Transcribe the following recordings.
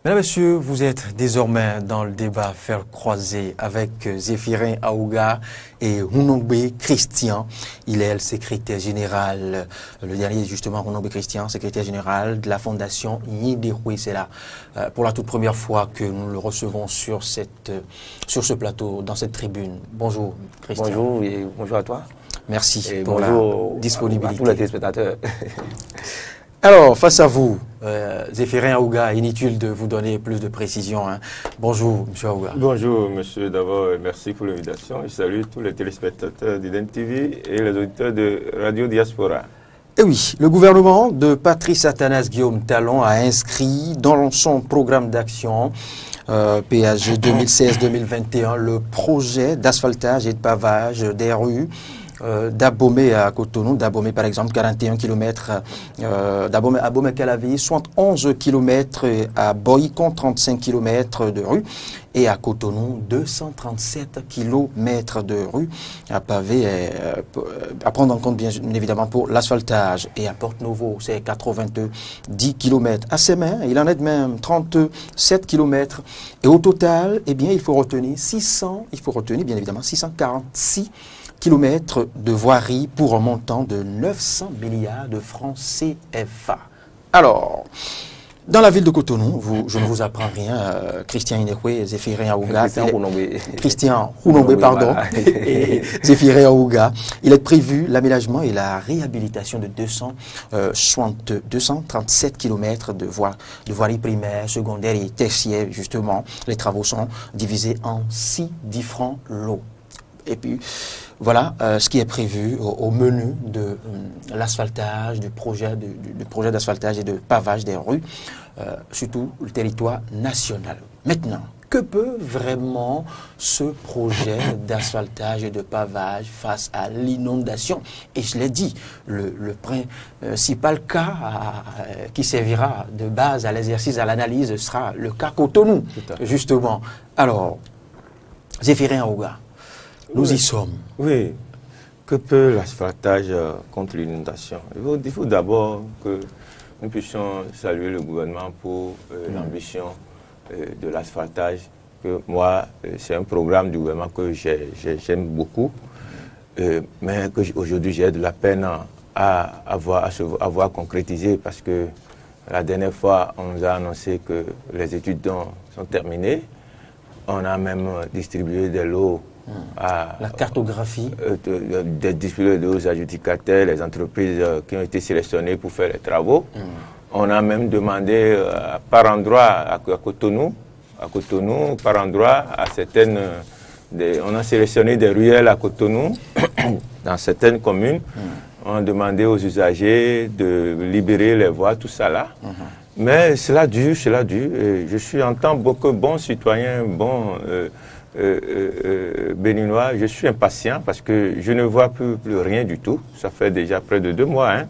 Mesdames, Messieurs, vous êtes désormais dans le débat fer croisé avec Zéphirin Aouga et Hounongbe Christian. Il est le secrétaire général, le dernier justement, Hounongbe Christian, secrétaire général de la fondation Yidéroué. C'est là pour la toute première fois que nous le recevons sur ce plateau, dans cette tribune. Bonjour Christian. Bonjour et bonjour à toi. Merci et pour la disponibilité. À tous les téléspectateurs. Alors, face à vous, Zéphirin Aouga, inutile de vous donner plus de précision. Hein. Bonjour, M. Aouga. Bonjour, monsieur. D'abord, merci pour l'invitation. Je salue tous les téléspectateurs d'Iden TV et les auditeurs de Radio Diaspora. Et oui, le gouvernement de Patrice Athanas Guillaume Talon a inscrit dans son programme d'action PAG 2016-2021 le projet d'asphaltage et de pavage des rues d'Abomey à Cotonou, d'Abomey par exemple 41 km, d'Abomey à Abomey-Calavi, 71 km à Boycon, 35 km de rue, et à Cotonou 237 km de rue à pavé, à prendre en compte bien évidemment pour l'asphaltage. Et à Porte-Novo, c'est 90 km. À Sémin, il en est de même 37 km. Et au total, eh bien, il faut retenir bien évidemment 646 kilomètres de voirie pour un montant de 900 milliards de francs CFA. Alors, dans la ville de Cotonou, je ne vous apprends rien, Christian Inekwe, Zéphirin Aouga, Christian Hounongbe, pardon, et Zéphirin Aouga, il est prévu l'aménagement et la réhabilitation de 237 km de voirie primaire, secondaire et tertiaire, justement. Les travaux sont divisés en 6 différents lots. Et puis, voilà ce qui est prévu au menu de l'asphaltage, du projet d'asphaltage et de pavage des rues, surtout le territoire national. Maintenant, que peut vraiment ce projet d'asphaltage et de pavage face à l'inondation? Et je l'ai dit, le principal cas qui servira de base à l'exercice, à l'analyse, sera le cas Cotonou, justement. Alors, Zéphirin Aouga, nous y sommes. Oui. Que peut l'asphaltage contre l'inondation? Il faut d'abord que nous puissions saluer le gouvernement pour l'ambition de l'asphaltage. Moi, c'est un programme du gouvernement que j'aime beaucoup, mais qu'aujourd'hui j'ai de la peine à voir concrétisé parce que la dernière fois, on nous a annoncé que les études sont terminées. On a même distribué des lots la cartographie des distribués aux adjudicataires, les entreprises qui ont été sélectionnées pour faire les travaux. On a même demandé par endroit à Cotonou, par endroit à certaines... on a sélectionné des ruelles à Cotonou, dans certaines communes. On a demandé aux usagers de libérer les voies, tout ça là. Mais cela dure. Je suis en tant que bon citoyen, béninois, je suis impatient parce que je ne vois plus rien du tout. Ça fait déjà près de 2 mois. Hein.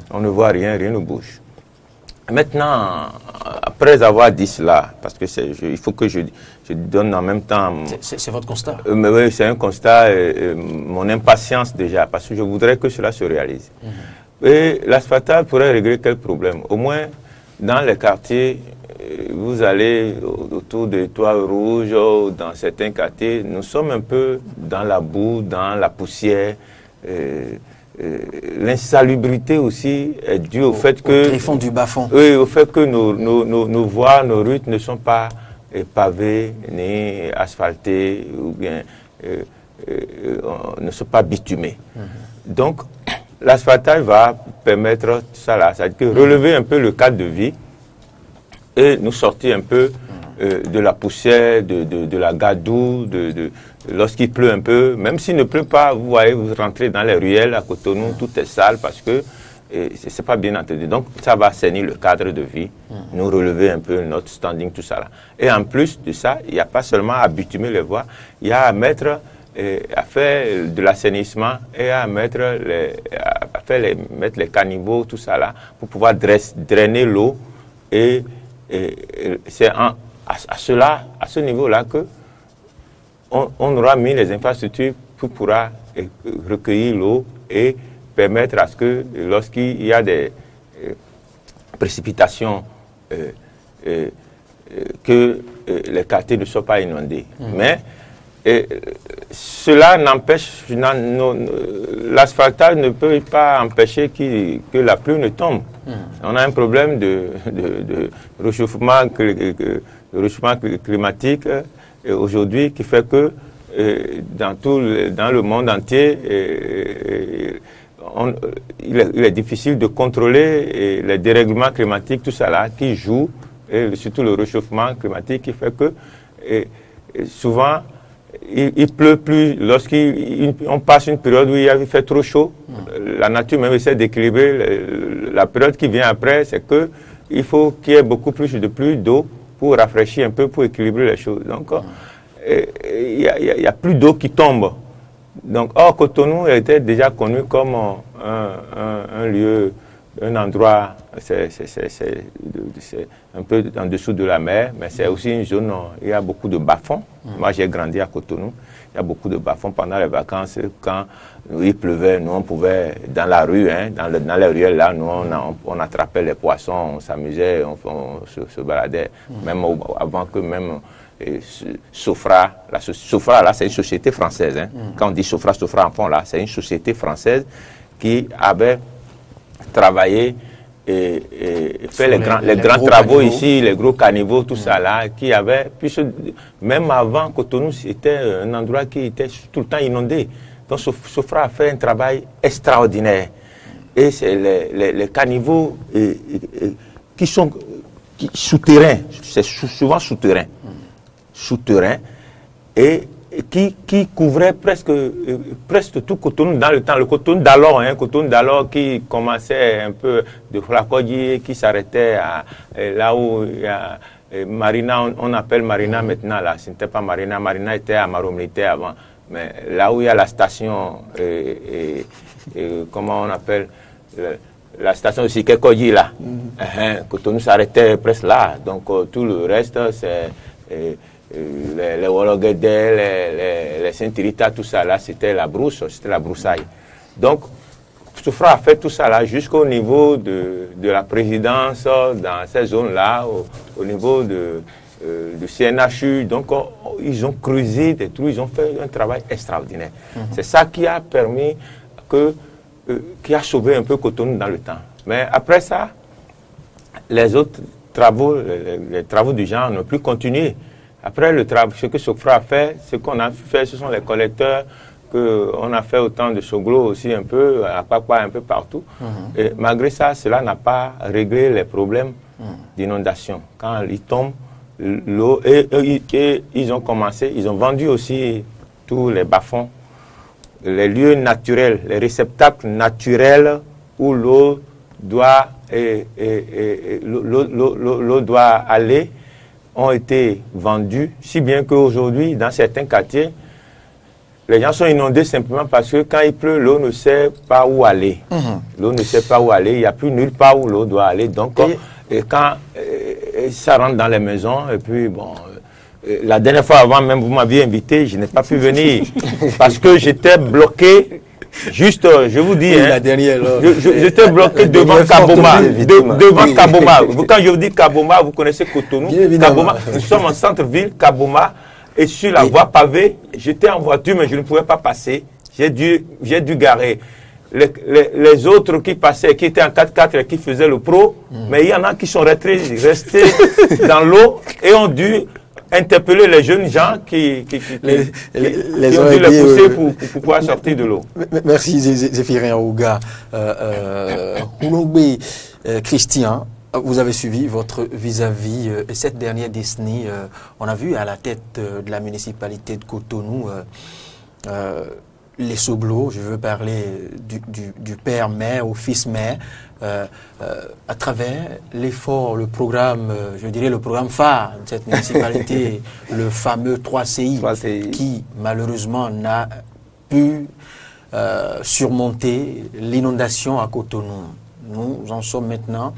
On ne voit rien ne bouge. Maintenant, après avoir dit cela, parce que il faut que je donne en même temps... C'est votre constat? Mais oui, c'est un constat, mon impatience déjà, parce que je voudrais que cela se réalise. Et l'asphaltage pourrait régler quel problème? Au moins, dans les quartiers, vous allez autour des toits rouges, dans certains quartiers, nous sommes un peu dans la boue, dans la poussière. L'insalubrité aussi est due au fait que... Tréfonds du bas-fond. Oui, au fait que nos voies, nos routes ne sont pas pavées, ni asphaltées, ou bien ne sont pas bitumées. Donc, l'asphaltage va permettre ça là, c'est-à-dire que relever un peu le cadre de vie et nous sortir un peu de la poussière, de la gadoue, lorsqu'il pleut un peu, même s'il ne pleut pas, vous voyez, vous rentrez dans les ruelles à Cotonou, tout est sale parce que c'est pas bien entendu. Donc ça va assainir le cadre de vie, nous relever un peu notre standing, tout ça là. Et en plus de ça, il n'y a pas seulement à bitumer les voies, il y a à mettre, à faire de l'assainissement et à mettre mettre les caniveaux, tout ça là, pour pouvoir drainer l'eau. Et c'est à ce niveau-là que on aura mis les infrastructures pour pouvoir recueillir l'eau et permettre à ce que lorsqu'il y a des précipitations que les quartiers ne soient pas inondés. Mais cela n'empêche, l'asphaltage ne peut pas empêcher que la pluie ne tombe. On a un problème de réchauffement climatique aujourd'hui qui fait que dans le monde entier, il est difficile de contrôler les dérèglements climatiques, tout ça là, qui joue, et surtout le réchauffement climatique qui fait que souvent, il pleut plus lorsqu'on passe une période où il fait trop chaud. La nature même essaie d'équilibrer. La période qui vient après, c'est que il faut qu'il y ait beaucoup plus de pluie, d'eau pour rafraîchir un peu, pour équilibrer les choses. Donc, il y a plus d'eau qui tombe. Donc, Cotonou était déjà connu comme un lieu, un endroit, c'est un peu en dessous de la mer, mais c'est aussi une zone où il y a beaucoup de bas-fonds. Moi, j'ai grandi à Cotonou. Il y a beaucoup de bas-fonds pendant les vacances. Quand il pleuvait, nous, on pouvait, dans la rue, dans les ruelles, là, nous, on attrapait les poissons, on s'amusait, on se baladait, même avant que même Sofra, Sofra, là, c'est une société française. Quand on dit Sofra en fond, là, c'est une société française qui avait travaillé et fait les grands travaux ici, les gros caniveaux, tout ça là, qui avait, puis même avant Cotonou, c'était un endroit qui était tout le temps inondé. Donc Sofra a fait un travail extraordinaire. Et c'est les caniveaux qui sont souterrains, c'est souvent souterrains, et qui couvrait presque tout Cotonou dans le temps. Le Cotonou d'alors qui commençait un peu de Flakodji, qui s'arrêtait là où il y a Marina, on appelle Marina maintenant, là, ce n'était pas Marina, Marina était à Maromité avant, mais là où il y a la station, comment on appelle, la station de Sikekodji, là, Cotonou s'arrêtait presque là, donc tout le reste, c'est... les Wologede, les Saint-Irita, tout ça là, c'était la brousse, c'était la broussaille. Donc, Sofra a fait tout ça là jusqu'au niveau de la présidence dans ces zones-là, au niveau du CNHU. Donc, ils ont creusé des trous, ils ont fait un travail extraordinaire. C'est ça qui a permis qui a sauvé un peu Cotonou dans le temps. Mais après ça, les autres travaux, les travaux du genre n'ont plus continué. Après le travail, ce que Sofra a fait, ce qu'on a fait, ce sont les collecteurs qu'on a fait autant de Soglo aussi un peu, à Papa un peu partout. Et malgré ça, cela n'a pas réglé les problèmes d'inondation. Quand il tombe, l'eau, et ils ont commencé, ils ont vendu aussi tous les bas-fonds, les lieux naturels, les réceptacles naturels où l'eau doit, l'eau doit aller, ont été vendus, si bien qu'aujourd'hui, dans certains quartiers, les gens sont inondés simplement parce que quand il pleut, l'eau ne sait pas où aller. L'eau ne sait pas où aller, il n'y a plus nulle part où l'eau doit aller. Donc, quand ça rentre dans les maisons, et puis bon, la dernière fois avant même, vous m'aviez invité, je n'ai pas pu venir parce que j'étais bloqué. Juste, je vous dis, j'étais bloqué devant Kaboma. Devant Kaboma. Quand je vous dis Kaboma, vous connaissez Cotonou. Kaboma, nous sommes en centre-ville, Kaboma, et sur la voie pavée, j'étais en voiture, mais je ne pouvais pas passer. J'ai dû garer. Les autres qui passaient, qui étaient en 4x4 et qui faisaient le pro, mais il y en a qui sont restés dans l'eau et ont dû interpeller les jeunes gens qui ont dû les pousser pour pouvoir sortir de l'eau. Merci Zéphirin Ouga. Christian, vous avez suivi votre vis-à-vis cette dernière décennie. On a vu à la tête de la municipalité de Cotonou les Soglo, je veux parler du père maire au fils maire, à travers l'effort, le programme, je dirais le programme phare de cette municipalité, le fameux 3CI, qui malheureusement n'a pu surmonter l'inondation à Cotonou. Nous en sommes maintenant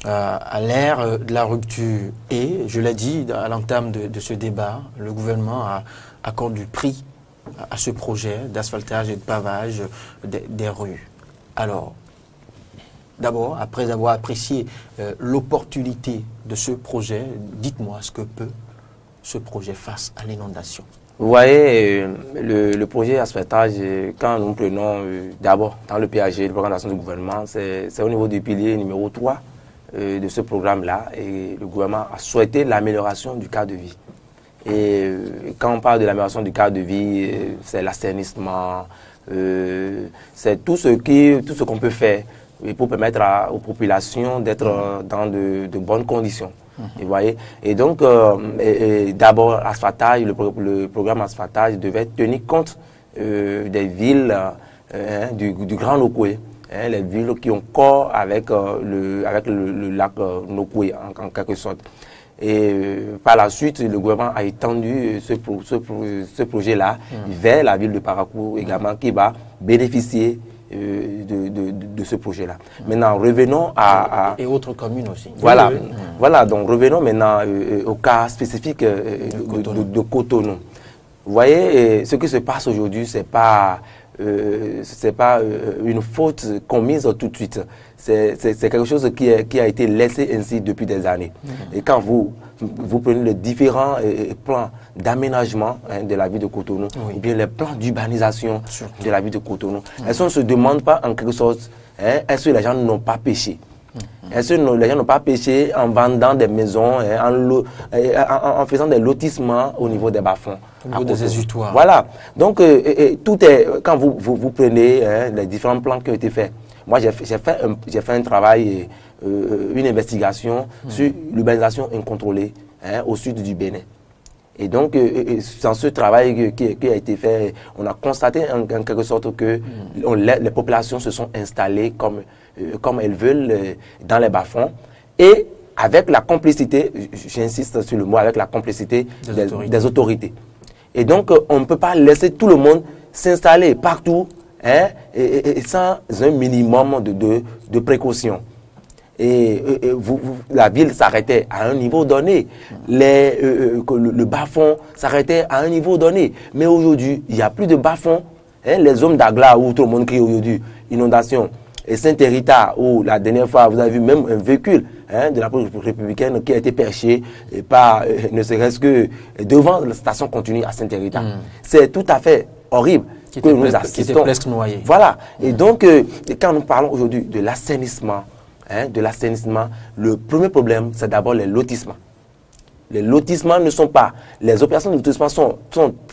à l'ère de la rupture et, je l'ai dit à l'entame de ce débat, le gouvernement accorde du prix à ce projet d'asphaltage et de pavage des rues. Alors, D'abord, après avoir apprécié l'opportunité de ce projet, dites-moi ce que peut ce projet face à l'inondation. Vous voyez, le projet asphaltage, quand nous prenons d'abord dans le PAG, le programme d'action du gouvernement, c'est au niveau du pilier numéro 3 de ce programme-là. Et le gouvernement a souhaité l'amélioration du cadre de vie. Et quand on parle de l'amélioration du cadre de vie, c'est l'assainissement, c'est tout ce qu'on peut faire pour permettre aux populations d'être dans de bonnes conditions. Vous voyez? Et donc, d'abord, asphaltage, le programme asphaltage devait tenir compte des villes du Grand Nokoué, les villes qui ont corps avec le lac Nokoué, en quelque sorte. Et par la suite, le gouvernement a étendu ce projet-là vers la ville de Parakou également, qui va bénéficier de ce projet-là. Maintenant, revenons à... Et autres communes aussi. Voilà, voilà, donc revenons maintenant au cas spécifique de Cotonou. Vous voyez, ce qui se passe aujourd'hui, c'est pas une faute commise tout de suite. C'est quelque chose qui a été laissé ainsi depuis des années. Et quand vous prenez les différents plans d'aménagement de la ville de Cotonou, ou bien les plans d'urbanisation de la ville de Cotonou, est-ce qu'on ne se demande pas en quelque sorte, est-ce que les gens n'ont pas péché? Est-ce que les gens n'ont pas péché en vendant des maisons, en faisant des lotissements au niveau des bas-fonds? Au niveau des exutoires. Voilà. Donc, tout est, quand vous prenez les différents plans qui ont été faits, moi j'ai fait un travail, une investigation sur l'urbanisation incontrôlée au sud du Bénin. Et donc, dans ce travail qui a été fait, on a constaté en quelque sorte que les populations se sont installées comme elles veulent dans les bas-fonds. Et avec la complicité, j'insiste sur le mot, avec la complicité des autorités. Et donc, on ne peut pas laisser tout le monde s'installer partout et sans un minimum de précaution. Et la ville s'arrêtait à un niveau donné, le bas-fond s'arrêtait à un niveau donné. Mais aujourd'hui, il n'y a plus de bas-fond. Les hommes d'Agla, où tout le monde crie aujourd'hui, inondation, et Saint-Hérita, où la dernière fois, vous avez vu même un véhicule de la police républicaine qui a été perché, et pas, ne serait-ce que devant la station continue à Saint-Hérita. C'est tout à fait horrible. Que nous assistons. Qui était presque noyé. Voilà. Et donc, quand nous parlons aujourd'hui de l'assainissement, le premier problème, c'est d'abord les lotissements. Les lotissements ne sont pas... Les opérations de lotissement sont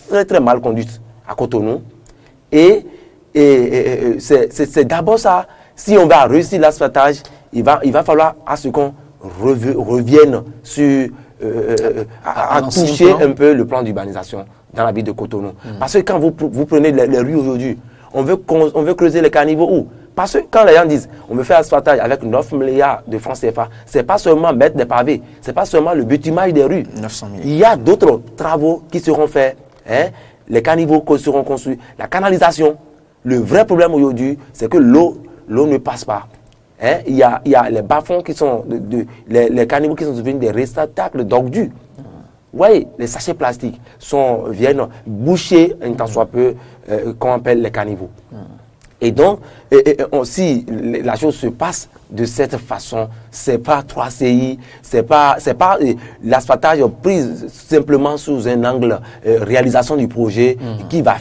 très très mal conduites à Cotonou. Et c'est d'abord ça. Si on va réussir l'asphaltage, il va falloir à ce qu'on revienne sur... à toucher un peu le plan d'urbanisation dans la ville de Cotonou. Parce que quand vous prenez les rues aujourd'hui, on veut creuser les caniveaux où? Parce que quand les gens disent on veut faire asphaltage avec 9 milliards de francs CFA, ce n'est pas seulement mettre des pavés, ce n'est pas seulement le bitumage des rues. 900 000. Il y a d'autres travaux qui seront faits, les caniveaux qui seront construits, la canalisation. Le vrai problème aujourd'hui, c'est que l'eau ne passe pas. Il y a les bas-fonds qui sont, les caniveaux qui sont devenus des réceptacles d'ordures. Vous voyez, les sachets plastiques viennent boucher un tant soit peu qu'on appelle les caniveaux. Et donc, si la chose se passe de cette façon, c'est pas 3CI, c'est pas l'asphaltage pris simplement sous un angle réalisation du projet qui va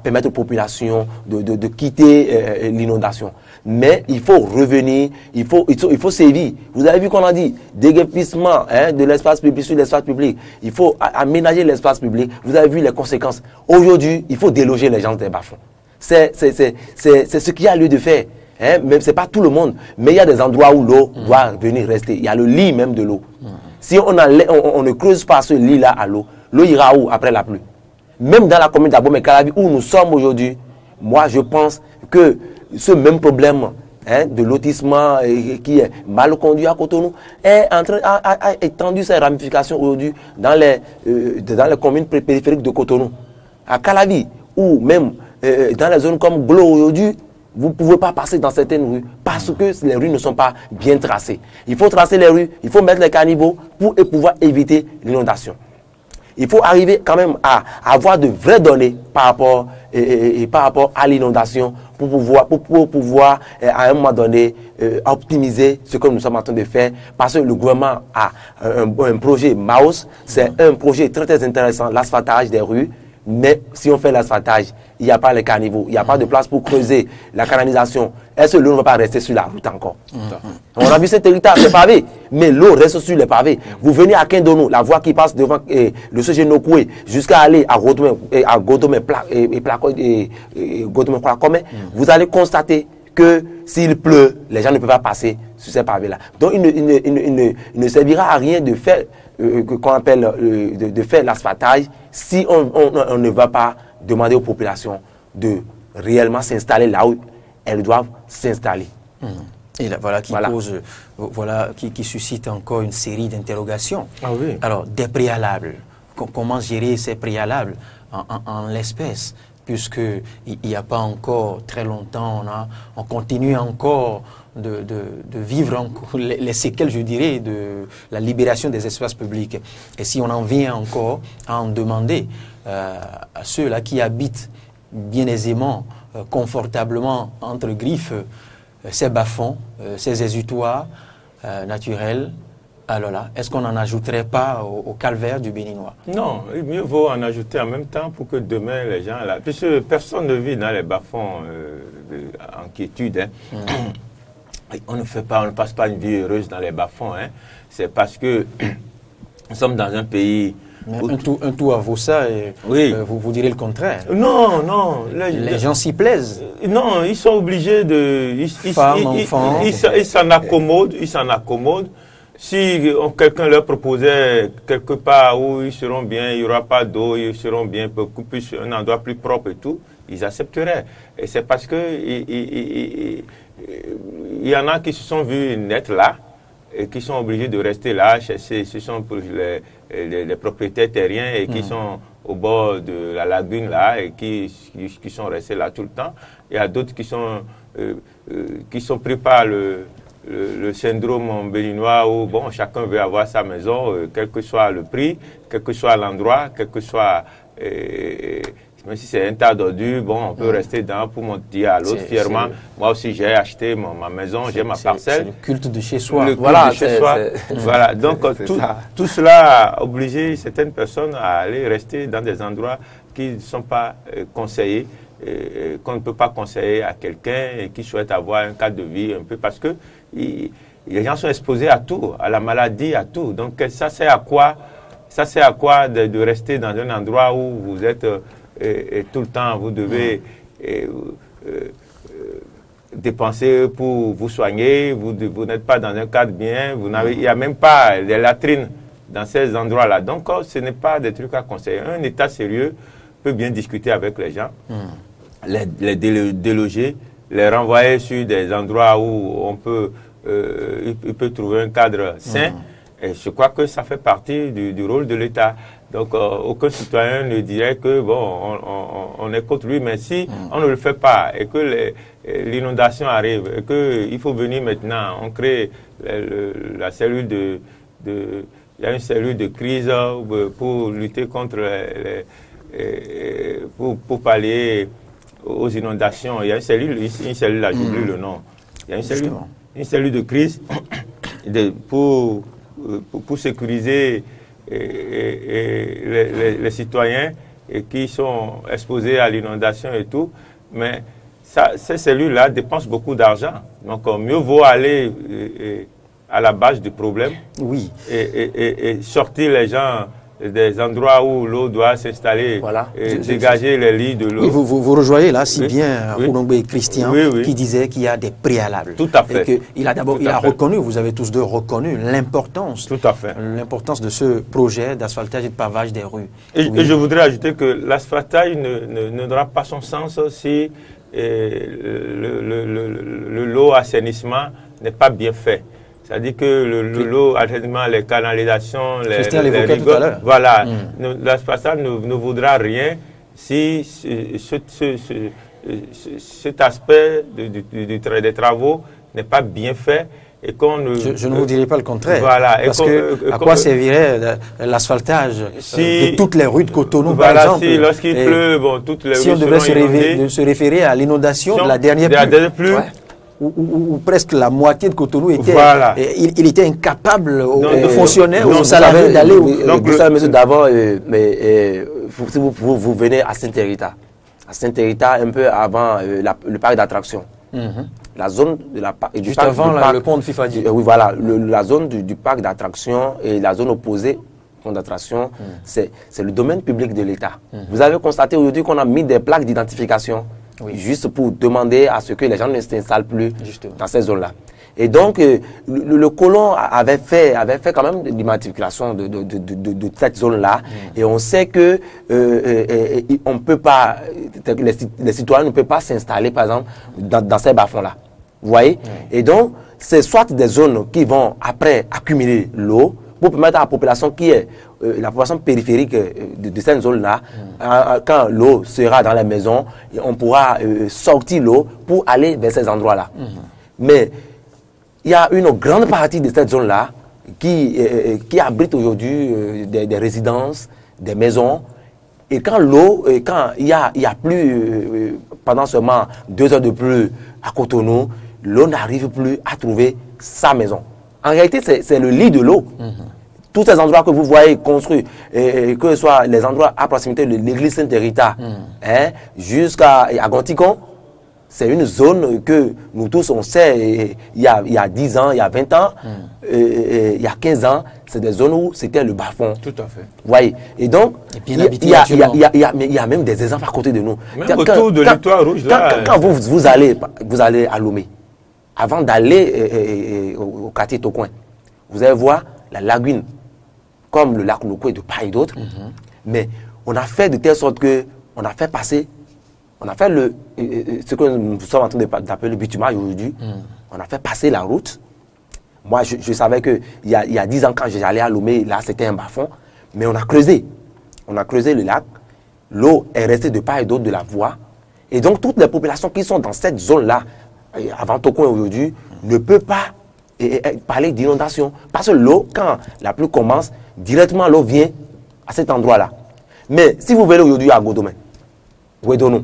permettre aux populations de quitter l'inondation. Mais il faut revenir, il faut sévir. Vous avez vu qu'on a dit déguerpissement de l'espace public sur l'espace public. Il faut aménager l'espace public. Vous avez vu les conséquences. Aujourd'hui, il faut déloger les gens des bas-fonds. C'est ce qu'il y a lieu de faire. Même c'est pas tout le monde, mais il y a des endroits où l'eau doit venir rester. Il y a le lit même de l'eau. Si on ne creuse pas ce lit-là à l'eau ira où après la pluie? Même dans la commune d'Abomey-Calavi où nous sommes aujourd'hui, moi je pense que ce même problème de lotissement qui est mal conduit à Cotonou a étendu ses ramifications aujourd'hui dans les communes périphériques de Cotonou. À Calavi, ou même dans les zones comme Glo aujourd'hui, vous ne pouvez pas passer dans certaines rues parce que les rues ne sont pas bien tracées. Il faut tracer les rues, il faut mettre les caniveaux pour pouvoir éviter l'inondation. Il faut arriver quand même à avoir de vraies données par rapport et par rapport à l'inondation pour pouvoir à un moment donné optimiser ce que nous sommes en train de faire, parce que le gouvernement a un projet MAOS, c'est un projet très très intéressant, l'asphaltage des rues. Mais si on fait l'asphaltage, il n'y a pas les caniveaux, il n'y a pas de place pour creuser la canalisation. Est-ce que l'eau ne va pas rester sur la route encore? On a vu ce territoire, c'est pavé, mais l'eau reste sur les pavés. Vous venez à Kindono, la voie qui passe devant le Sogénokoué, jusqu'à aller à Godomé, vous allez constater que s'il pleut, les gens ne peuvent pas passer sur ces pavés-là. Donc il ne servira à rien de faire qu'on appelle de faire l'asphaltage si on ne va pas demander aux populations de réellement s'installer là où elles doivent s'installer. Et là, voilà qui suscite encore une série d'interrogations. Ah oui. Alors, des préalables. Comment gérer ces préalables en l'espèce, puisqu'il n'y a pas encore très longtemps, on continue encore de vivre les séquelles, je dirais, de la libération des espaces publics. Et si on en vient encore à en demander à ceux-là qui habitent bien aisément, confortablement, entre griffes, ces bas-fonds, ces exutoires naturels, alors là, est-ce qu'on n'en ajouterait pas au calvaire du Béninois? Non, mieux vaut en ajouter en même temps pour que demain les gens, là, puisque personne ne vit dans les bas-fonds en quiétude. On ne passe pas une vie heureuse dans les bas-fonds. C'est parce que nous sommes dans un pays... Un tout à vaut ça et oui. Vous direz le contraire. Non, non. Les gens s'y plaisent. Non, ils sont obligés de... Femmes, enfants... Ils s'en accommodent. Si quelqu'un leur proposait quelque part où ils seront bien, il n'y aura pas d'eau, ils seront bien, beaucoup plus, un endroit plus propre et tout, ils accepteraient. Et c'est parce que il y en a qui se sont vus naître là et qui sont obligés de rester là. Ce sont pour les propriétaires terriens et qui sont au bord de la lagune là et qui sont restés là tout le temps. Il y a d'autres qui sont pris par le syndrome béninois où bon, chacun veut avoir sa maison, quel que soit le prix, quel que soit l'endroit, quel que soit... même si c'est un tas d'ordures, bon, on peut rester dedans pour dire à l'autre fièrement, moi aussi j'ai acheté ma maison, j'ai ma parcelle. C'est le culte de chez soi. Le culte de chez soi. Voilà, donc tout cela a obligé certaines personnes à aller rester dans des endroits qui ne sont pas conseillés, qu'on ne peut pas conseiller à quelqu'un qui souhaite avoir un cadre de vie un peu, parce que les gens sont exposés à tout, à la maladie, à tout. Donc ça sert à quoi de rester dans un endroit où vous êtes et tout le temps, vous devez dépenser pour vous soigner, vous n'êtes pas dans un cadre bien, il n'y a même pas des latrines dans ces endroits-là. Donc ce n'est pas des trucs à conseiller. Un État sérieux peut bien discuter avec les gens, les déloger, les renvoyer sur des endroits où il peut trouver un cadre sain. Et je crois que ça fait partie du rôle de l'État. Donc, aucun citoyen ne dirait que, bon, on est contre lui, mais si on ne le fait pas et que l'inondation arrive et qu'il faut venir maintenant, on crée la cellule il y a une cellule de crise pour lutter contre pour pallier aux inondations. Il y a une cellule là, j'oublie le nom. Il y a une cellule de crise pour sécuriser les citoyens qui sont exposés à l'inondation et tout. Mais ces cellules-là dépensent beaucoup d'argent. Donc, mieux vaut aller à la base du problème et sortir les gens des endroits où l'eau doit s'installer, et dégager les lits de l'eau. Oui, vous rejoignez là si bien Ourongbé Christian qui disait qu'il y a des préalables. Tout à fait. Et il a reconnu, vous avez tous deux reconnu l'importance de ce projet d'asphaltage et de pavage des rues. Et je voudrais ajouter que l'asphaltage n'aura pas son sens si l'eau assainissement n'est pas bien fait. C'est-à-dire que l'eau, assainissement, les canalisations, Christian l'évoquait tout à l'heure. Voilà, l'asphaltage ne vaudra rien si cet aspect des travaux n'est pas bien fait et qu'on ne... Je ne vous dirai pas le contraire. Voilà. Parce que à quoi servirait l'asphaltage de toutes les rues de Cotonou, voilà, par exemple? Si lorsqu'il pleut, bon, toutes les si rues on devait seront se référer à l'inondation de la dernière pluie, où presque la moitié de Cotonou était, il était incapable aux fonctionnaires, aux salariés d'aller où... Donc, vous savez, monsieur, d'abord, si vous venez à Sainte-Rita, un peu avant le parc d'attractions, la zone de juste avant le pont de Fifadi. Oui, voilà, la zone du parc d'attractions et la zone opposée au pont d'attraction, c'est le domaine public de l'État. Vous avez constaté aujourd'hui qu'on a mis des plaques d'identification juste pour demander à ce que les gens ne s'installent plus dans ces zones-là. Et donc, le colon avait fait quand même l'immatriculation de cette zone-là. Et on sait que on peut pas, les citoyens ne peuvent pas s'installer, par exemple, dans ces bas-fonds-là. Vous voyez? Et donc, c'est soit des zones qui vont après accumuler l'eau pour permettre à la population qui est la population périphérique de cette zone-là, quand l'eau sera dans les maisons, on pourra sortir l'eau pour aller vers ces endroits-là. Mais il y a une grande partie de cette zone-là qui abrite aujourd'hui des résidences, des maisons. Et quand il y a plus, pendant seulement 2 heures de pluie à Cotonou, l'eau n'arrive plus à trouver sa maison. En réalité, c'est le lit de l'eau. Tous ces endroits que vous voyez construits, que ce soit les endroits à proximité de l'église Sainte-Rita, jusqu'à Gonticon, c'est une zone que nous tous, on sait, il y a 10 ans, il y a 20 ans, il y a 15 ans, c'est des zones où c'était le bas-fond. Tout à fait. Vous voyez. Et donc, il y a même des exemples à côté de nous. Même autour de l'Étoile Rouge, là. Quand vous allez à Lomé, avant d'aller au quartier Tocoin, vous allez voir la lagune, comme le lac Nokoué de part et d'autre. Mais on a fait de telle sorte que on a fait passer. On a fait ce que nous sommes en train d'appeler le bitumage aujourd'hui. On a fait passer la route. Moi, je savais qu'il y a 10 ans, quand j'allais à Lomé, là, c'était un bas-fond. Mais on a creusé. On a creusé le lac. L'eau est restée de part et d'autre de la voie. Et donc, toutes les populations qui sont dans cette zone-là, avant Tocoin aujourd'hui, ne peuvent pas parler d'inondation. Parce que l'eau, quand la pluie commence, directement l'eau vient à cet endroit-là. Mais si vous venez aujourd'hui à Godomé, Ouedonou,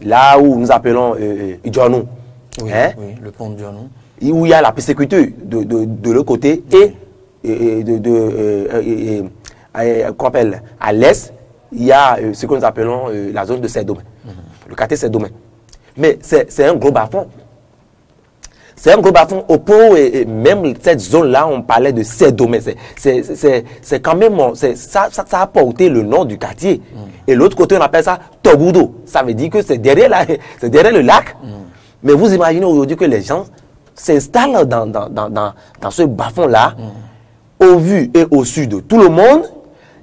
là où nous appelons Idjonou, le pont de Djonou, où il y a la persécuté de l'autre côté qu'on appelle à l'est, il y a ce que nous appelons la zone de Saint-Domain, le quartier Saint-Domain. Mais c'est un gros bas-fond. C'est un gros bas-fond au pot, et même cette zone-là, on parlait de Saint-Domain. C'est quand même, ça a porté le nom du quartier. Et l'autre côté, on appelle ça Togoudo. Ça veut dire que c'est derrière le lac. Mais vous imaginez aujourd'hui que les gens s'installent dans ce bas-fond-là, au vu et au sud de tout le monde.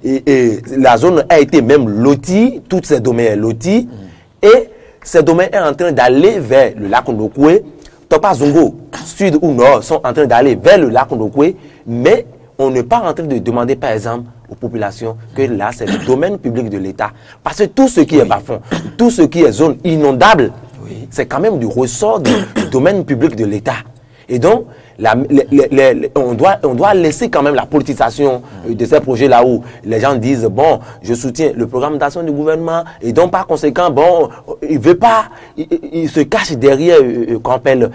Et la zone a été même lotie, toutes ces domaines sont lotis. Et ces domaines sont en train d'aller vers le lac Ndokoué. Topa Zongo, sud ou nord, sont en train d'aller vers le lac Ndokoué. Mais on n'est pas en train de demander, par exemple, aux populations que là, c'est le domaine public de l'État. Parce que tout ce qui est bas-fond, tout ce qui est zone inondable, c'est quand même du ressort du domaine public de l'État. Et donc, on doit laisser quand même la politisation de ces projets-là où les gens disent, bon, je soutiens le programme d'action du gouvernement, et donc par conséquent, bon, il veut pas, il se cache derrière qu'on appelle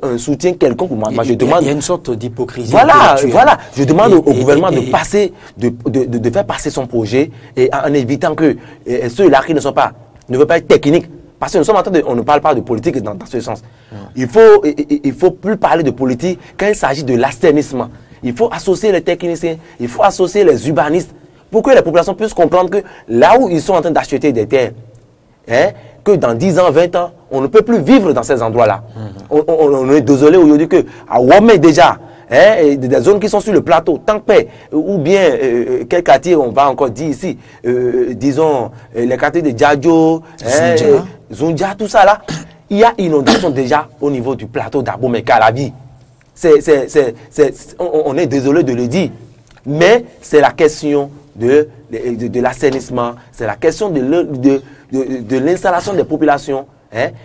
un soutien quelconque. Moi, je demande. Il y a une sorte d'hypocrisie. Voilà. Je demande au gouvernement de faire passer son projet, et en évitant que ceux-là qui ne veulent pas être techniques. Parce que nous sommes en train on ne parle pas de politique dans ce sens. Il faut plus parler de politique quand il s'agit de l'assainissement. Il faut associer les techniciens, il faut associer les urbanistes pour que les populations puissent comprendre que là où ils sont en train d'acheter des terres, que dans 10 ans, 20 ans, on ne peut plus vivre dans ces endroits-là. On est désolé aujourd'hui qu'à Womé déjà, des zones qui sont sur le plateau, Tankpé, ou bien quel quartier on va encore dire ici, disons les quartiers de Djadjo, Zundia, tout ça là, il y a inondation déjà au niveau du plateau d'Abomey Calabi. On est désolé de le dire, mais c'est la question de l'assainissement, c'est la question de l'installation des populations.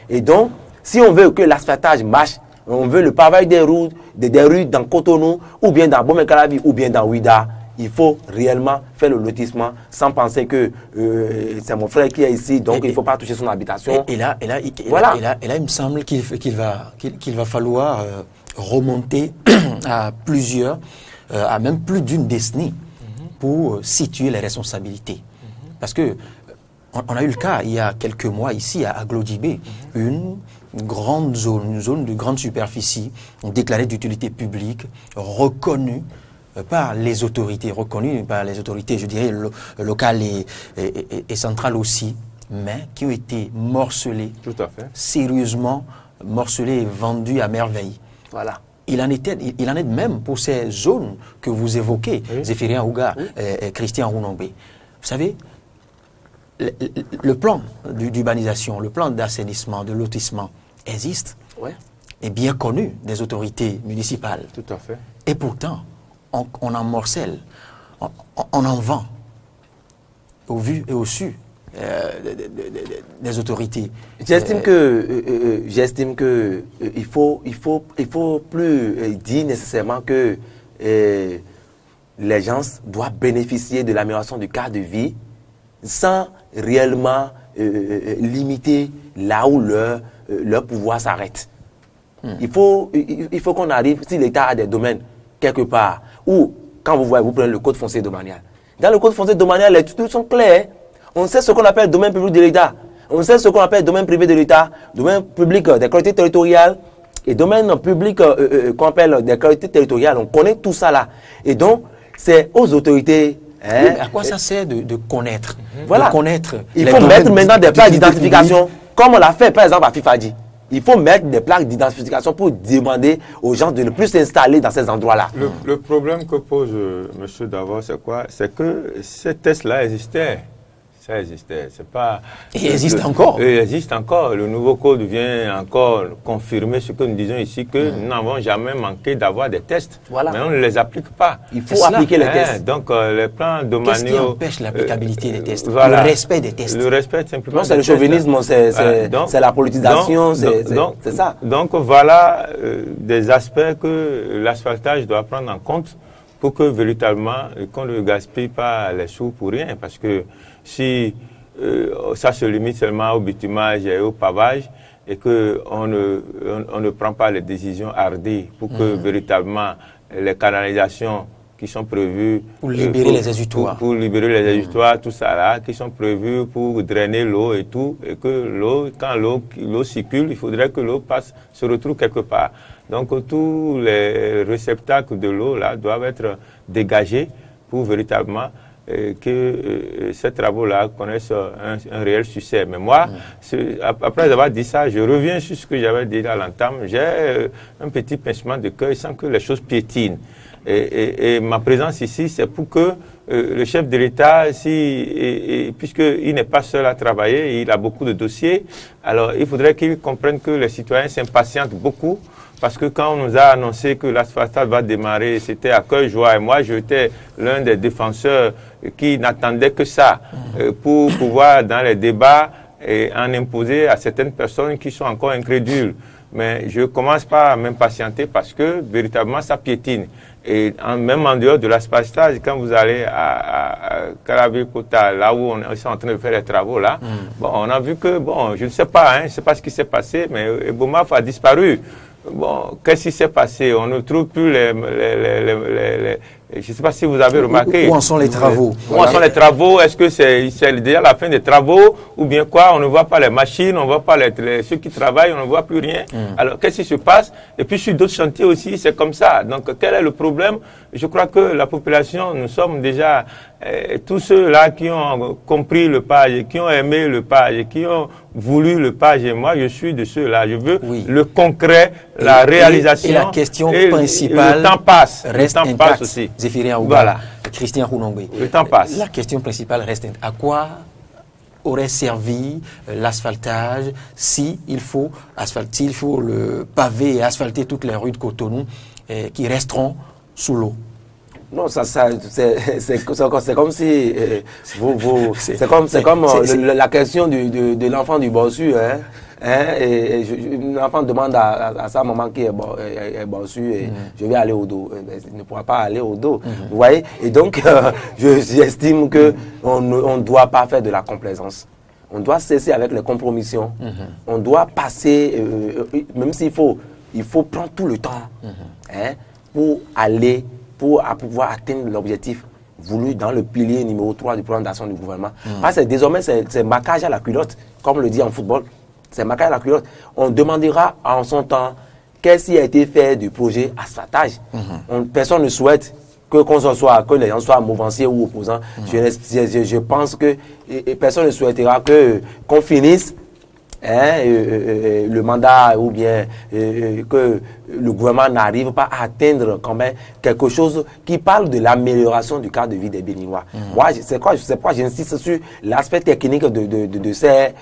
Et donc, si on veut que l'asphaltage marche, on veut le pavage des rues dans Cotonou, ou bien dans Bomekalavi, ou bien dans Ouida. Il faut réellement faire le lotissement sans penser que c'est mon frère qui est ici, donc il ne faut pas toucher son habitation. Et là, il me semble qu'il va falloir remonter à à même plus d'une décennie pour situer les responsabilités. Parce que on a eu le cas il y a quelques mois ici à Glodjibé, une zone de grande superficie déclarée d'utilité publique, reconnue par les autorités, je dirais, locales et centrales aussi, mais qui ont été morcelées, tout à fait, sérieusement morcelées et vendues à merveille. Voilà. Il en est de même pour ces zones que vous évoquez, oui. Zéphirien Ouga, oui. Et Christian Rounombe. Vous savez, le plan d'urbanisation, le plan d'assainissement, de lotissement existe, ouais. est bien connu des autorités municipales. Tout à fait. Et pourtant, on en morcelle, on en vend au vu et au su des autorités. J'estime que il faut plus dire nécessairement que les gens doivent bénéficier de l'amélioration du cadre de vie sans réellement limiter là où leur pouvoir s'arrête. Il faut qu'on arrive, si l'État a des domaines quelque part, ou quand vous prenez le code foncier domanial. Dans le code foncier domanial, les trucs sont clairs. On sait ce qu'on appelle domaine public de l'État. On sait ce qu'on appelle domaine privé de l'État, domaine public des collectivités territoriales et domaine public qu'on appelle des collectivités territoriales. On connaît tout ça là. Et donc, c'est aux autorités. Oui, à quoi ça sert de connaître? Voilà. De connaître. Il faut mettre maintenant des plaques d'identification, comme on l'a fait par exemple à FIFADI. Il faut mettre des plaques d'identification pour demander aux gens de ne plus s'installer dans ces endroits-là. Le problème que pose M. Davos, c'est quoi? C'est que ces tests-là existaient. Ça existait. C'est pas. Il existe encore. Il existe encore. Le nouveau code vient encore confirmer ce que nous disons ici, que nous n'avons jamais manqué d'avoir des tests. Voilà. Mais on ne les applique pas. Il faut appliquer les tests. Donc, les plans domaniaux. Qu'est-ce qui empêche l'applicabilité des tests? Voilà. Le respect des tests. Le respect, simplement. Non, c'est le chauvinisme, c'est la politisation, c'est ça. Donc, voilà des aspects que l'asphaltage doit prendre en compte pour que véritablement, qu'on ne gaspille pas les sous pour rien. Parce que si ça se limite seulement au bitumage et au pavage et qu'on ne prend pas les décisions hardies pour que véritablement les canalisations qui sont prévues pour libérer les exutoires, pour libérer les exutoires, tout ça là, qui sont prévues pour drainer l'eau et tout, et que l'eau, quand l'eau circule, il faudrait que l'eau se retrouve quelque part. Donc tous les réceptacles de l'eau là doivent être dégagés pour véritablement que ces travaux-là connaissent un réel succès. Mais moi, après avoir dit ça, je reviens sur ce que j'avais dit à l'entame. J'ai un petit pincement de cœur sans que les choses piétinent. Et ma présence ici, c'est pour que le chef de l'État, puisqu'il n'est pas seul à travailler, il a beaucoup de dossiers, alors il faudrait qu'il comprenne que les citoyens s'impatientent beaucoup. Parce que quand on nous a annoncé que l'asphaltage va démarrer, c'était à cœur joie. Et moi, j'étais l'un des défenseurs qui n'attendait que ça pour pouvoir, dans les débats, en imposer à certaines personnes qui sont encore incrédules. Mais je commence pas à m'impatienter parce que, véritablement, ça piétine. Et même en dehors de l'asphaltage, quand vous allez à Karabi-Kota, là où on est en train de faire les travaux, là, bon, on a vu que, bon, je ne sais pas, je ne sais pas ce qui s'est passé, mais Ebomaf a disparu. Bon, qu'est-ce qui s'est passé? On ne trouve plus je ne sais pas si vous avez remarqué. Où en sont les travaux? Où en sont les travaux? Est-ce que c'est déjà la fin des travaux? Ou bien quoi? On ne voit pas les machines, on ne voit pas ceux qui travaillent, on ne voit plus rien. Alors, qu'est-ce qui se passe? Et puis, sur d'autres chantiers aussi, c'est comme ça. Donc, quel est le problème? Je crois que la population, nous sommes déjà tous ceux-là qui ont compris le page, qui ont aimé le page, qui ont voulu le page. Et moi, je suis de ceux-là. Je veux le concret, la réalisation. Et la question principale. Le temps passe. Reste le temps passe aussi. Zéphirien Ouga, Voilà. Christian Rounombe. Le temps passe. La question principale reste à quoi aurait servi l'asphaltage s'il faut le paver et asphalter toutes les rues de Cotonou qui resteront sous l'eau? Non, c'est comme si c'est comme la question de l'enfant du bossu. L'enfant demande à sa maman qui est bossu et je vais aller au dos. Il ne pourra pas aller au dos. Vous voyez? Et donc, j'estime qu'on ne doit pas faire de la complaisance. On doit cesser avec les compromissions. On doit passer, même s'il faut, il faut prendre tout le temps pour pouvoir atteindre l'objectif voulu dans le pilier numéro 3 du programme d'action du gouvernement. Parce que désormais, c'est marquage à la culotte, comme on le dit en football. C'est marquage à la culotte. On demandera en son temps qu'est-ce qui a été fait du projet asphaltage. Personne ne souhaite que les gens soient mouvanciers ou opposants. Je pense que personne ne souhaitera qu'on finisse le mandat ou bien que le gouvernement n'arrive pas à atteindre quand même quelque chose qui parle de l'amélioration du cadre de vie des Béninois. Moi, c'est pourquoi j'insiste sur l'aspect technique de ces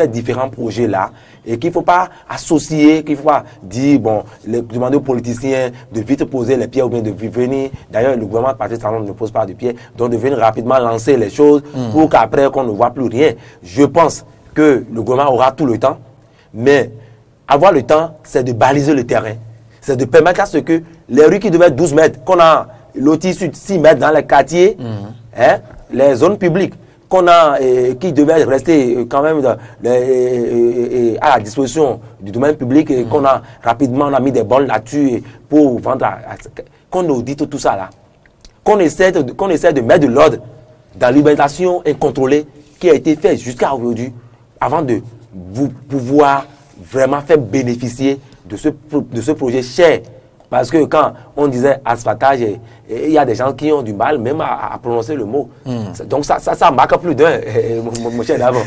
différents projets-là et qu'il ne faut pas associer, qu'il ne faut pas dire, demander aux politiciens de vite poser les pieds ou bien de venir. D'ailleurs, le gouvernement Patrice Talon ne pose pas de pieds, donc de venir rapidement lancer les choses pour qu'après qu'on ne voit plus rien. Je pense que le gouvernement aura tout le temps, mais avoir le temps, c'est de baliser le terrain. C'est de permettre à ce que les rues qui devaient être 12 mètres, qu'on a loti sur 6 mètres dans les quartiers, les zones publiques, qu'on a, qui devaient rester quand même à la disposition du domaine public, et qu'on a rapidement on a mis des bornes là-dessus pour vendre, qu'on audite tout ça là. Qu'on essaie de mettre de l'ordre dans l'urbanisation incontrôlée qui a été faite jusqu'à aujourd'hui, avant de pouvoir vraiment faire bénéficier de ce projet cher. Parce que quand on disait asphaltage, il y a des gens qui ont du mal même à prononcer le mot. Donc ça marque plus d'un, mon cher d'avant.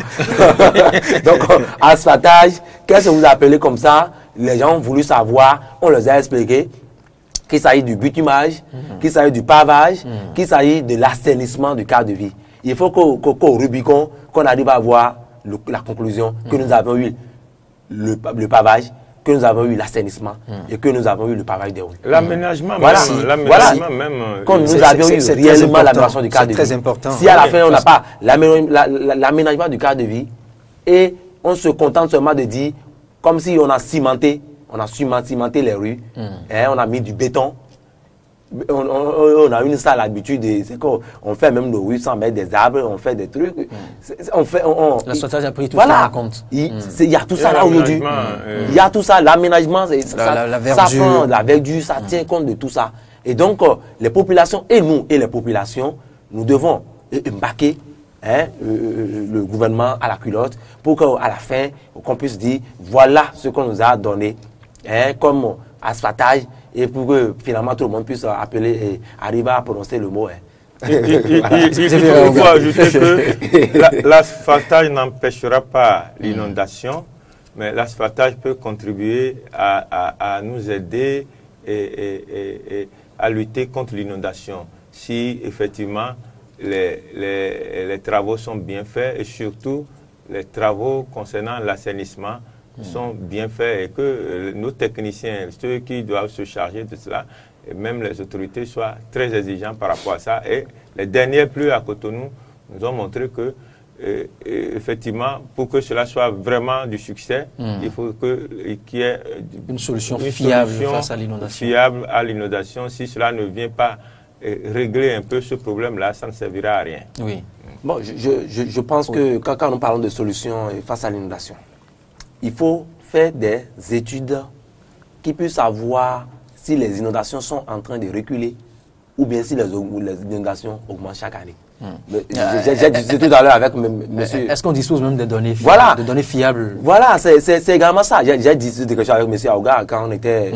Donc asphaltage, qu'est-ce que vous appelez comme ça? Les gens ont voulu savoir, on les a expliqué qu'il s'agit du bitumage, qu'il s'agit du pavage, qu'il s'agit de l'assainissement du cadre de vie. Il faut qu'au Rubicon, qu'on arrive à voir la conclusion que nous avons eu le pavage, que nous avons eu l'assainissement et que nous avons eu le pavage des rues. L'aménagement même. Quand nous avions eu réellement l'amélioration du cadre de vie. C'est très important. Si à la fin on n'a pas l'aménagement du cadre de vie et on se contente seulement de dire comme si on a cimenté les rues, on a mis du béton. On a une sale habitude, c'est qu'on fait même nos rues sans mettre des arbres, on fait des trucs. L'asphaltage a pris tout ça en compte. Il y a tout ça là aujourd'hui. Il y a tout ça, l'aménagement, ça prend la verdure, ça tient compte de tout ça. Et donc, les populations, et nous, et les populations, nous devons embarquer le gouvernement à la culotte pour qu'à la fin, qu'on puisse dire, voilà ce qu'on nous a donné comme asphaltage. Et pour que finalement tout le monde puisse appeler et arriver à prononcer le mot. Il faut ajouter que l'asphaltage n'empêchera pas l'inondation, mais l'asphaltage peut contribuer à nous aider et à lutter contre l'inondation si effectivement les travaux sont bien faits et surtout les travaux concernant l'assainissement sont bien faits et que nos techniciens, ceux qui doivent se charger de cela, et même les autorités soient très exigeants par rapport à ça. Et les dernières pluies à Cotonou nous ont montré que, effectivement, pour que cela soit vraiment du succès, il faut qu'il y ait une solution fiable face à l'inondation. Fiable à l'inondation. Si cela ne vient pas régler un peu ce problème-là, ça ne servira à rien. Oui. Bon, je pense que quand nous parlons de solutions face à l'inondation, il faut faire des études qui puissent savoir si les inondations sont en train de reculer ou bien si les inondations augmentent chaque année. J'ai discuté tout à l'heure avec monsieur. Est-ce qu'on dispose même de données fiables, de données fiables? Voilà, c'est également ça. J'ai discuté quelque chose avec monsieur Aouga quand on était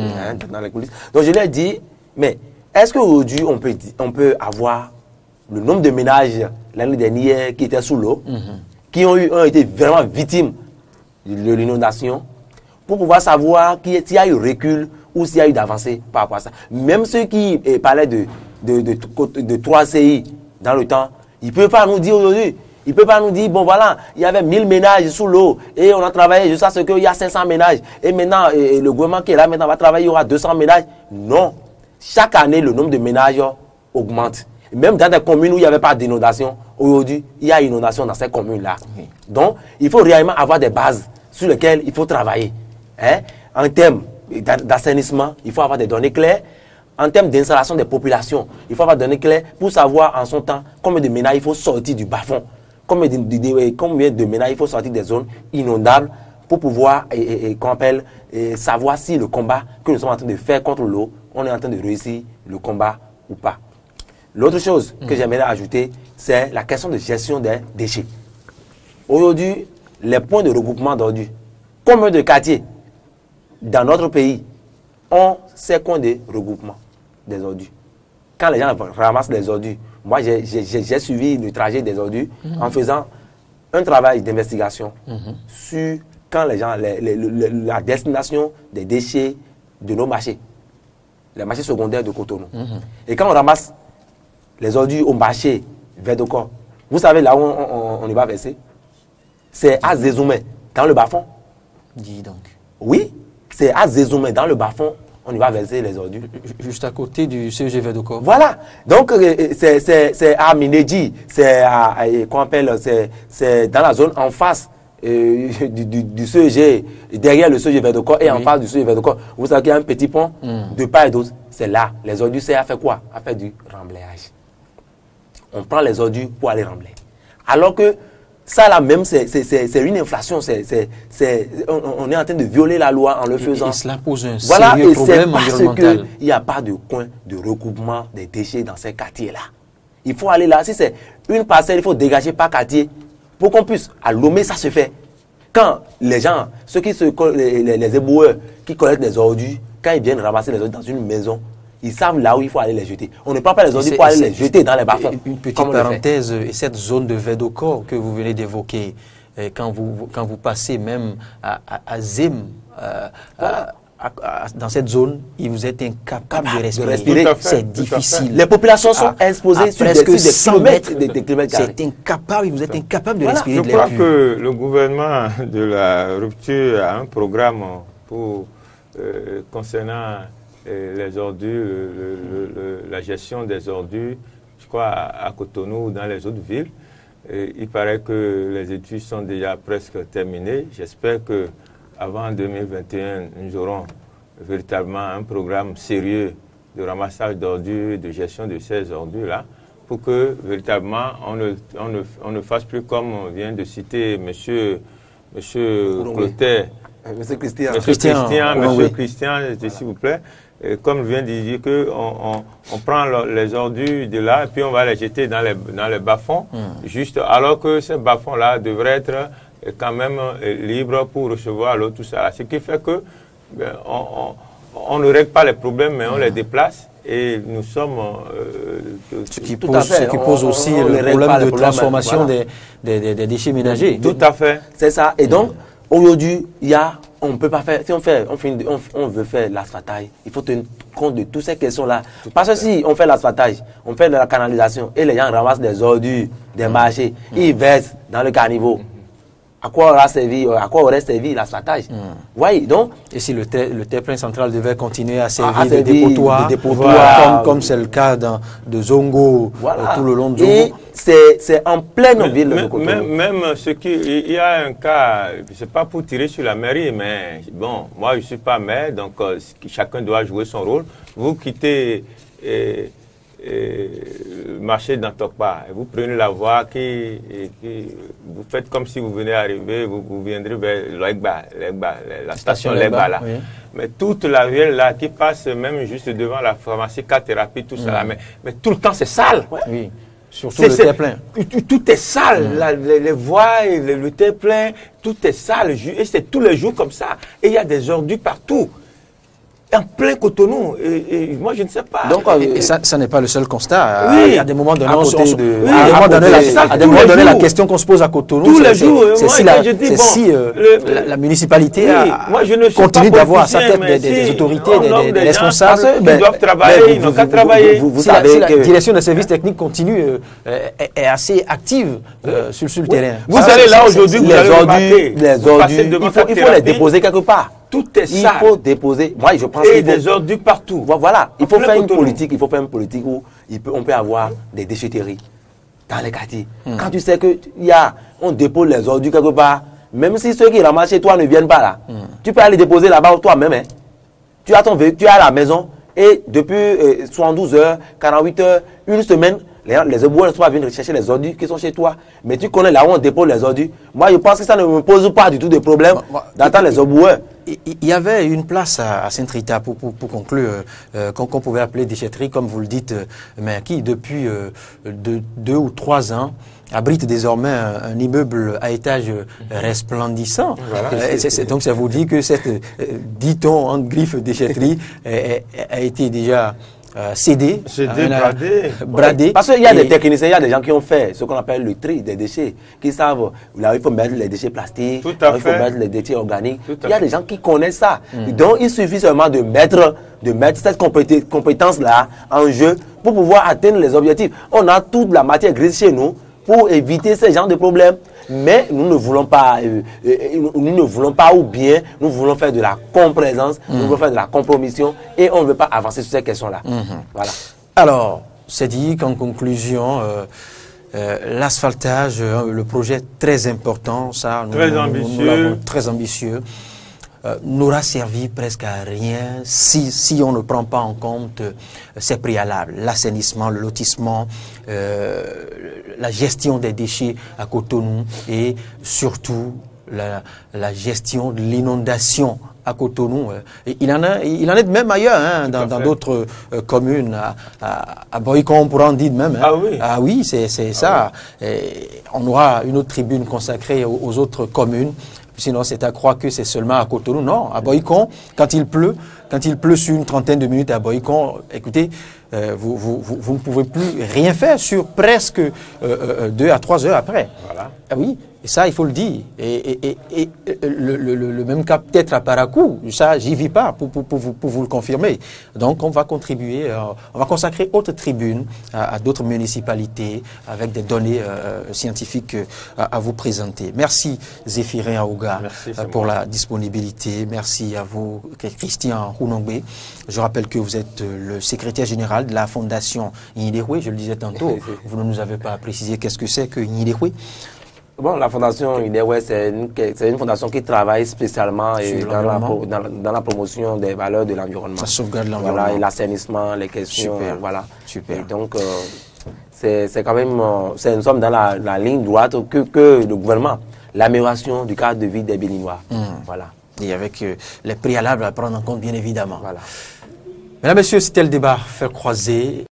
dans les coulisses. Donc je lui ai dit, mais est-ce qu'aujourd'hui on peut avoir le nombre de ménages l'année dernière qui étaient sous l'eau, qui ont été vraiment victimes de l'inondation, pour pouvoir savoir s'il y a eu recul ou s'il y a eu d'avancée par rapport à ça. Même ceux qui parlaient de 3 CI dans le temps, ils ne peuvent pas nous dire aujourd'hui, ils ne peuvent pas nous dire, bon voilà, il y avait 1000 ménages sous l'eau et on a travaillé jusqu'à ce qu'il y a 500 ménages et maintenant le gouvernement qui est là maintenant va travailler, il y aura 200 ménages. Non, chaque année, le nombre de ménages augmente. Même dans des communes où il n'y avait pas d'inondation, aujourd'hui, il y a inondation dans ces communes-là. Oui. Donc, il faut réellement avoir des bases sur lesquelles il faut travailler. Hein? En termes d'assainissement, il faut avoir des données claires. En termes d'installation des populations, il faut avoir des données claires pour savoir en son temps combien de ménages il faut sortir du bas-fond, combien de ménages il faut sortir des zones inondables pour pouvoir savoir si le combat que nous sommes en train de faire contre l'eau, on est en train de réussir le combat ou pas. L'autre chose que j'aimerais ajouter, c'est la question de gestion des déchets. Aujourd'hui, les points de regroupement d'ordures, combien de quartiers dans notre pays ont ces points de regroupement des ordures? Quand les gens ramassent les ordures, moi j'ai suivi le trajet des ordures en faisant un travail d'investigation sur quand les gens, la destination des déchets de nos marchés, les marchés secondaires de Cotonou. Et quand on ramasse les ordures au marché Verdocor, vous savez là où on y va verser? C'est à Zézoumé, dans le bas-fond. Dis donc. Oui, c'est à Zézoumé, dans le bas-fond, on y va verser les ordures. Juste à côté du CEG Verdocor. Voilà. Donc, c'est à Minedji, c'est dans la zone en face du CEG, derrière le CEG Verdocor et en face du CEG Verdocor. Vous savez qu'il y a un petit pont de part et d'autre. C'est là. Les ordures, c'est à faire quoi? À faire du remblayage. On prend les ordures pour aller remblayer. Alors que ça là même, c'est une inflation. On est en train de violer la loi en le faisant. Et cela pose un sérieux problème environnemental. Il n'y a pas de coin de recoupement des déchets dans ces quartiers-là. Il faut aller là. Si c'est une parcelle, il faut dégager par quartier pour qu'on puisse. À Lomé, ça se fait. Quand les gens, les éboueurs qui collectent des ordures, quand ils viennent ramasser les ordures dans une maison, ils savent là où il faut aller les jeter. On ne prend pas les ordures pour aller les jeter dans les bas-fonds. Une petite parenthèse, et cette zone de Verdocor que vous venez d'évoquer, quand vous passez même à Zim, dans cette zone, vous êtes incapable de respirer. C'est difficile. Les populations sont exposées sur presque 100 mètres de kilomètres carrés. Vous êtes incapable de respirer. Je crois que le gouvernement de la rupture a un programme pour concernant les ordures, la gestion des ordures, je crois à Cotonou ou dans les autres villes. Il paraît que les études sont déjà presque terminées. J'espère qu'avant 2021, nous aurons véritablement un programme sérieux de ramassage d'ordures, de gestion de ces ordures-là, pour que véritablement on ne fasse plus comme vient de citer Monsieur Clotaire. Monsieur Christian. Monsieur Christian, s'il vous plaît. Comme je viens de dire, on prend les ordures de là et puis on va les jeter dans les bas-fonds, juste alors que ces bas-fonds-là devraient être quand même libres pour recevoir l'eau, tout ça. Ce qui fait que on ne règle pas les problèmes, mais on les déplace. Et nous sommes... ce qui pose aussi le problème de transformation des déchets ménagers. Tout à fait. C'est ça. Et donc, aujourd'hui, on ne peut pas faire... Si on veut faire l'asphaltage, il faut tenir compte de toutes ces questions-là. Parce que si on fait l'asphaltage, on fait de la canalisation et les gens ramassent des ordures, des marchés, ils versent dans le caniveau. À quoi aurait servi l'asphaltage? Oui, donc... Et si le terre-plein central devait continuer à servir de dépotoir, comme c'est le cas de Zongo, tout le long de Zongo. Et c'est en pleine ville de Cotonou. Même il y a un cas, je sais pas pour tirer sur la mairie, mais bon, moi je ne suis pas maire, donc chacun doit jouer son rôle. Vous quittez... marchez dans Tokpa et vous prenez la voie vous faites comme si vous venez arriver, vous viendrez vers la station Legba là. Oui. Mais toute la ville là qui passe même juste devant la pharmacie K-thérapie, tout ça là, mais tout le temps c'est sale. Oui. Surtout le terre-plein. Tout est sale, les voies, le terre-plein, tout est sale et c'est tous les jours comme ça. Et il y a des ordures partout. En plein Cotonou, et moi je ne sais pas. Donc, et ça n'est pas le seul constat. Oui, à des moments donnés, la question qu'on se pose à Cotonou, tous les jours, c'est si la municipalité continue d'avoir à sa tête des autorités, des responsables qui doivent travailler, ils n'ont qu'à travailler. Vous savez que la direction des services techniques continue est assez active sur le terrain. Vous allez là aujourd'hui, les ordures, il faut les déposer quelque part. Tout est Il sale. faut déposer. Moi, je pense Et qu'il faut... des ordures partout. Voilà, il En faut plein faire une Cotonou. politique. Il faut faire une politique où on peut avoir des déchetteries dans les quartiers. Quand tu sais que on dépose les ordures quelque part, même si ceux qui ramassent chez toi ne viennent pas là, tu peux aller déposer là-bas toi-même. Hein. Tu as ton véhicule, tu es à la maison et depuis 72 heures, 48 heures, une semaine, les éboueurs sont venir chercher les ordures qui sont chez toi. Mais tu connais là où on dépose les ordures. Moi, je pense que ça ne me pose pas du tout de problème d'attendre les éboueurs. Il y avait une place à Sainte-Rita pour conclure, qu'on pouvait appeler déchetterie, comme vous le dites, mais qui, depuis 2 ou 3 ans, abrite désormais un immeuble à étage resplendissant. Voilà. Donc ça vous dit que cette, dit-on en griffe déchetterie, a été déjà cédée, bradée. Parce qu'il y a des techniciens, il y a des gens qui ont fait ce qu'on appelle le tri des déchets, qui savent là il faut mettre les déchets plastiques, là il faut mettre les déchets organiques. Il y a des gens qui connaissent ça. Donc il suffit seulement de mettre cette compétence-là en jeu pour pouvoir atteindre les objectifs. On a toute la matière grise chez nous pour éviter ce genre de problèmes. Mais nous ne voulons pas, ou bien nous voulons faire de la complaisance, nous voulons faire de la compromission et on ne veut pas avancer sur ces questions-là. Voilà. Alors, c'est dit qu'en conclusion, l'asphaltage, le projet très important, ça, nous l'avons très ambitieux, n'aura servi presque à rien si on ne prend pas en compte ces préalables, l'assainissement, le lotissement, la gestion des déchets à Cotonou et surtout la gestion de l'inondation à Cotonou. Il en est de même ailleurs, hein, dans d'autres communes. À Boycon, on pourra en dire de même. Hein. Ah oui. Ah oui, c'est ça. Oui. On aura une autre tribune consacrée aux autres communes. Sinon, c'est à croire que c'est seulement à Cotonou. Non, à Boycon, quand il pleut sur une trentaine de minutes à Boycon, écoutez, vous ne pouvez plus rien faire sur presque 2 à 3 heures après. Voilà. Ah oui, et ça, il faut le dire. Et le même cas peut-être à Paracou, ça, j'y vis pas pour vous le confirmer. Donc, on va contribuer, on va consacrer autre tribune à d'autres municipalités avec des données scientifiques à vous présenter. Merci Zéphirin Aouga pour la disponibilité. Merci à vous, Christian Rounongbe. Je rappelle que vous êtes le secrétaire général de la fondation Nyidewe. Je le disais tantôt, vous ne nous avez pas précisé qu'est-ce que c'est que Nyidewe. Bon, la fondation Nyidewe, c'est une fondation qui travaille spécialement dans la promotion des valeurs de l'environnement. Ça sauvegarde l'environnement. Voilà, et l'assainissement, les questions. Super. Voilà. Super. Et donc, c'est quand même, nous sommes dans la ligne droite que le gouvernement, l'amélioration du cadre de vie des Béninois. Voilà. Et avec les préalables à prendre en compte, bien évidemment. Voilà. Mesdames, Messieurs, c'était le débat Faire croiser.